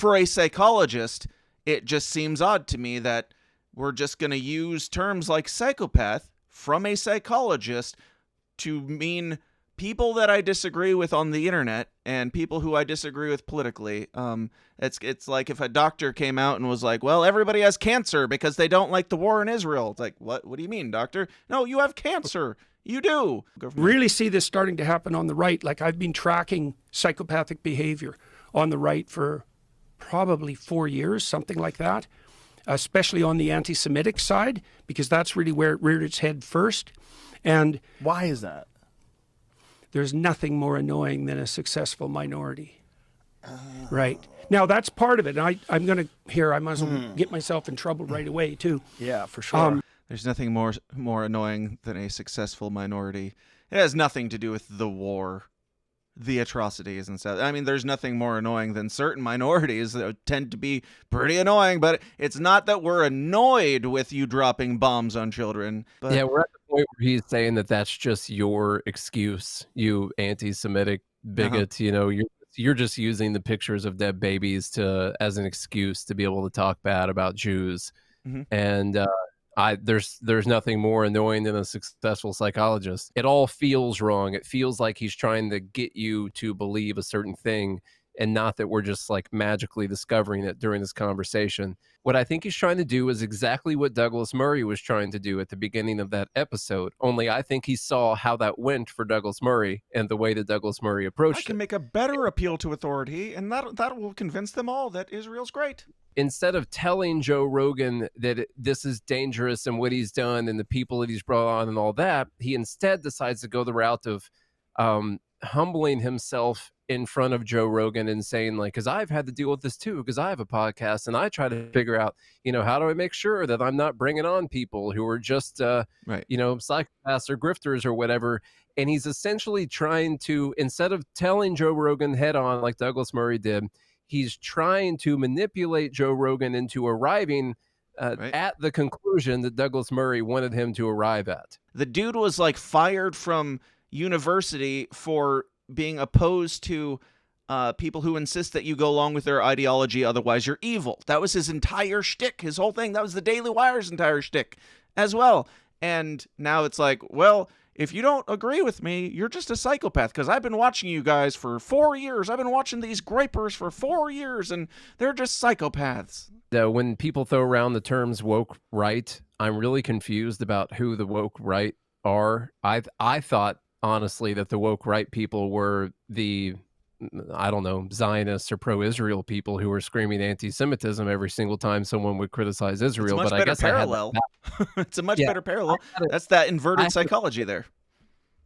for a psychologist, it just seems odd to me that we're just going to use terms like psychopath from a psychologist to mean people that I disagree with on the internet and people who I disagree with politically. It's like if a doctor came out and was like, well, everybody has cancer because they don't like the war in Israel. It's like, what do you mean, doctor? No, you have cancer. You do. Really see this starting to happen on the right. Like, I've been tracking psychopathic behavior on the right for probably 4 years, something like that, especially on the anti-Semitic side, because that's really where it reared its head first. And why is that? There's nothing more annoying than a successful minority. Right. Now, that's part of it. And I'm going to, I might as well get myself in trouble right away, too. Yeah, for sure. There's nothing more annoying than a successful minority. It has nothing to do with the war, the atrocities and stuff. I mean, there's nothing more annoying than certain minorities that tend to be pretty annoying, but it's not that we're annoyed with you dropping bombs on children. But yeah, we're at the point where he's saying that that's just your excuse, you anti-Semitic bigot. You know, you're just using the pictures of dead babies as an excuse to be able to talk bad about Jews. And there's nothing more annoying than a successful psychologist. It all feels wrong. It feels like he's trying to get you to believe a certain thing, and not that we're just like magically discovering it during this conversation. What I think he's trying to do is exactly what Douglas Murray was trying to do at the beginning of that episode. Only I think he saw how that went for Douglas Murray and the way that Douglas Murray approached it. I can make a better appeal to authority, and that will convince them all that Israel's great. Instead of telling Joe Rogan that this is dangerous and what he's done and the people that he's brought on and all that, he instead decides to go the route of humbling himself in front of Joe Rogan and saying, like, because I've had to deal with this too, because I have a podcast and I try to figure out, how do I make sure that I'm not bringing on people who are just, psychopaths or grifters or whatever. And he's essentially trying to, instead of telling Joe Rogan head on like Douglas Murray did, he's trying to manipulate Joe Rogan into arriving at the conclusion that Douglas Murray wanted him to arrive at. The dude was like fired from university for being opposed to people who insist that you go along with their ideology, otherwise you're evil. That was his entire shtick, his whole thing. That was the Daily Wire's entire shtick as well. And now it's like, well, if you don't agree with me, you're just a psychopath, because I've been watching you guys for 4 years. I've been watching these gripers for 4 years, and they're just psychopaths. When people throw around the terms woke right, I'm really confused about who the woke right are. I thought, honestly, that the woke right people were the, I don't know, Zionists or pro-Israel people who were screaming anti-Semitism every single time someone would criticize Israel. It's a much better parallel. It's a much better parallel. That's that inverted psychology there.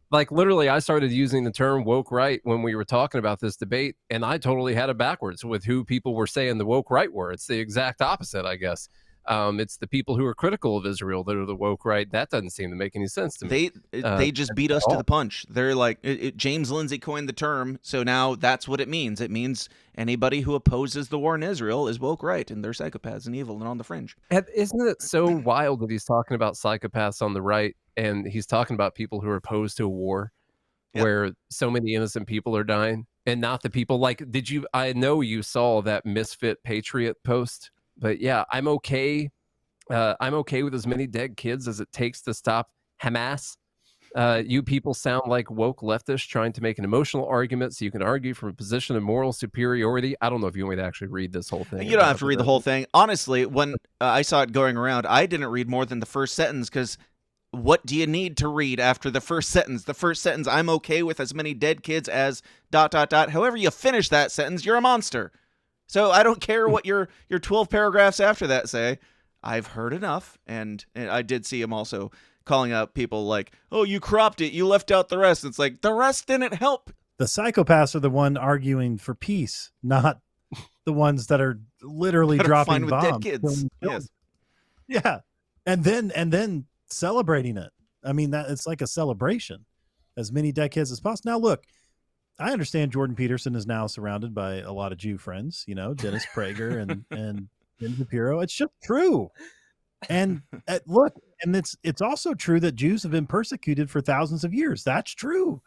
Like, literally, I started using the term woke right when we were talking about this debate, and I totally had it backwards with who people were saying the woke right were. It's the exact opposite, I guess. It's the people who are critical of Israel that are the woke right. That doesn't seem to make any sense to me. They just beat us to the punch. They're like, James Lindsay coined the term, so now that's what it means. It means anybody who opposes the war in Israel is woke right, and they're psychopaths and evil and on the fringe. Isn't it so wild that he's talking about psychopaths on the right, and he's talking about people who are opposed to a war where so many innocent people are dying, and not the people like, I know you saw that Misfit Patriot post. But yeah, I'm okay. I'm okay with as many dead kids as it takes to stop Hamas. You people sound like woke leftists trying to make an emotional argument so you can argue from a position of moral superiority. I don't know if you want me to actually read this whole thing. You don't have to read the whole thing. Honestly, when I saw it going around, I didn't read more than the first sentence, because what do you need to read after the first sentence? The first sentence, I'm okay with as many dead kids as ... However you finish that sentence, you're a monster. So I don't care what your 12 paragraphs after that say. I've heard enough, and I did see him also calling out people like, oh, you cropped it, you left out the rest. It's like, the rest didn't help. The psychopaths are the one arguing for peace, not the ones that are literally dropping bombs. With dead kids. Yes. Yeah. And then celebrating it. I mean, that it's like a celebration. As many dead kids as possible. Now, look, I understand Jordan Peterson is now surrounded by a lot of Jew friends, Dennis Prager and Ben Shapiro. It's just true. And look, and it's also true that Jews have been persecuted for thousands of years. That's true.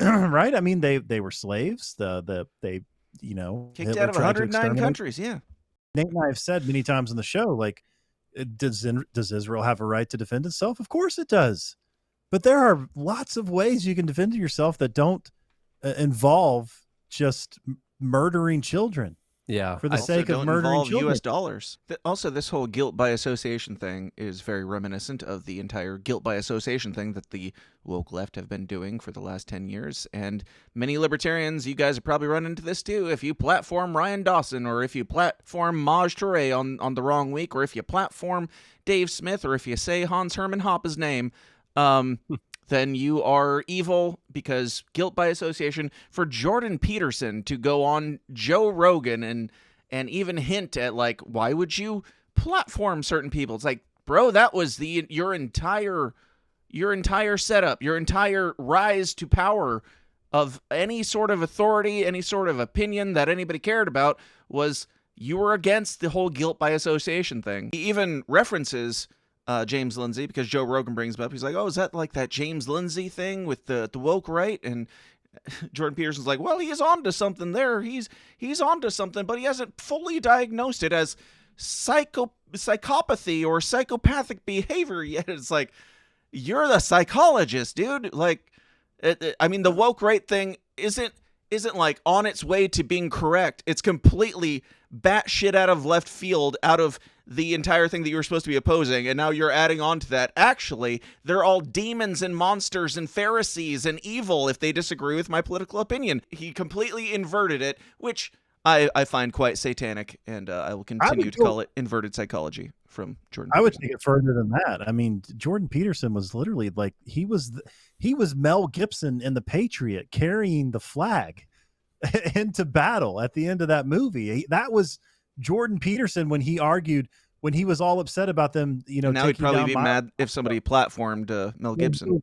Right? I mean, they were slaves. They Kicked Hitler out of tried to 109 exterminate. countries. Yeah. Nate and I have said many times on the show, like, does Israel have a right to defend itself? Of course it does. But there are lots of ways you can defend yourself that don't involve just murdering children. Yeah. For the Also sake of don't murdering involve children. U.S. dollars. Also, this whole guilt by association thing is very reminiscent of the entire guilt by association thing that the woke left have been doing for the last 10 years. And many libertarians, you guys have probably run into this too. If you platform Ryan Dawson, or if you platform Maj Touré on the wrong week, or if you platform Dave Smith, or if you say Hans Hermann Hoppe's name, then you are evil, because guilt by association. For Jordan Peterson to go on Joe Rogan and even hint at, like, why would you platform certain people? It's like, bro, that was your entire setup, your entire rise to power of any sort of authority, any sort of opinion that anybody cared about, was you were against the whole guilt by association thing. He even references James Lindsay, because Joe Rogan brings him up. He's like, oh, is that like that James Lindsay thing with the woke right? And Jordan Peterson's like, well, he's onto something there. He's onto something, but he hasn't fully diagnosed it as psychopathy or psychopathic behavior yet. It's like, you're the psychologist, dude. Like, I mean, the woke right thing isn't like on its way to being correct. It's completely batshit out of left field, out of the entire thing that you were supposed to be opposing, and now you're adding on to that. Actually, they're all demons and monsters and Pharisees and evil if they disagree with my political opinion. He completely inverted it, which I find quite satanic, and I will continue to call it inverted psychology from Jordan Peterson. I would take it further than that. I mean, Jordan Peterson was literally like, he was Mel Gibson in The Patriot, carrying the flag into battle at the end of that movie. That was Jordan Peterson when he argued, when he was all upset about them, now he'd taking probably down be mad if somebody platformed Mel Gibson.